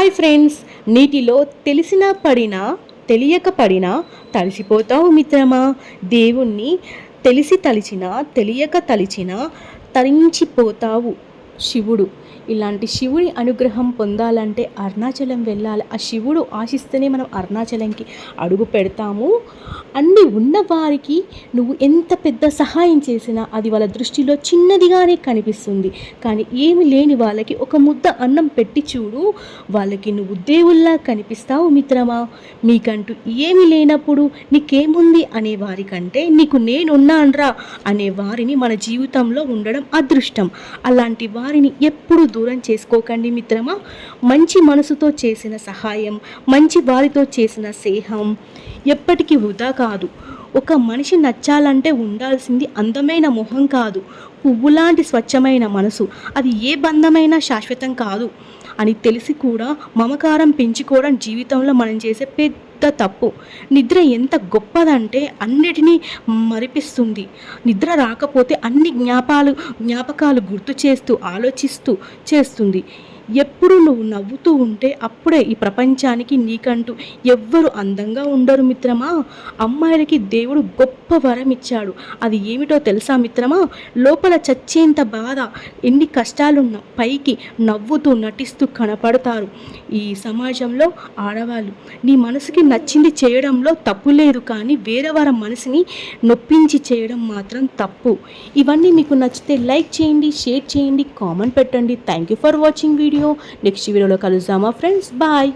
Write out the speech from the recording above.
Hi friends, నీటిలో తెలిసినా పడినా తెలియక పడినా తడిసిపోతావు మిత్రమా. దేవుణ్ణి తెలిసి తలిచినా తెలియక తలిచినా తరించిపోతావు. శివుడు ఇలాంటి శివుడి అనుగ్రహం పొందాలంటే అరుణాచలం వెళ్ళాలి. ఆ శివుడు ఆశిస్తేనే మనం అరుణాచలంకి అడుగు పెడతాము. అన్నీ ఉన్నవారికి నువ్వు ఎంత పెద్ద సహాయం చేసినా అది వాళ్ళ దృష్టిలో చిన్నదిగానే కనిపిస్తుంది. కానీ ఏమి లేని వాళ్ళకి ఒక ముద్ద అన్నం పెట్టి చూడు, వాళ్ళకి నువ్వు దేవుళ్ళా కనిపిస్తావు మిత్రమా. మీకంటూ ఏమి లేనప్పుడు నీకేముంది అనే వారికంటే నీకు నేనున్నాన్రా అనే వారిని మన జీవితంలో ఉండడం అదృష్టం. అలాంటి వారిని ఎప్పుడు దూరం చేసుకోకండి మిత్రమా. మంచి మనసుతో చేసిన సహాయం, మంచి వారితో చేసిన స్నేహం ఎప్పటికీ వృధా కాదు. ఒక మనిషి నచ్చాలంటే ఉండాల్సింది అందమైన మొహం కాదు, పువ్వులాంటి స్వచ్ఛమైన మనసు. అది ఏ బంధమైనా శాశ్వతం కాదు అని తెలిసి కూడా మమకారం పెంచుకోవడం జీవితంలో మనం చేసే పెద్ద తప్పు. నిద్ర ఎంత గొప్పదంటే అన్నిటినీ మరిపిస్తుంది. నిద్ర రాకపోతే అన్ని జ్ఞాపకాలు గుర్తు చేస్తూ ఆలోచిస్తూ చేస్తుంది. ఎప్పుడు నువ్వు నవ్వుతూ ఉంటే అప్పుడే ఈ ప్రపంచానికి నీకంటూ ఎవ్వరు అందంగా ఉండరు మిత్రమా. అమ్మాయిలకి దేవుడు గొప్ప వరం ఇచ్చాడు. అది ఏమిటో తెలుసా మిత్రమా? లోపల చచ్చేంత బాధ, ఎన్ని కష్టాలున్నా పైకి నవ్వుతూ నటిస్తూ కనపడతారు. ఈ సమాజంలో ఆడవాళ్ళు నీ మనసుకి నచ్చింది చేయడంలో తప్పు లేదు, కానీ వేరే వారి మనసుని నొప్పించి చేయడం మాత్రం తప్పు. ఇవన్నీ మీకు నచ్చితే లైక్ చేయండి, షేర్ చేయండి, కామెంట్ పెట్టండి. Thank you for watching video. Next వీడియోలో కలుద్దామా ఫ్రెండ్స్. బాయ్.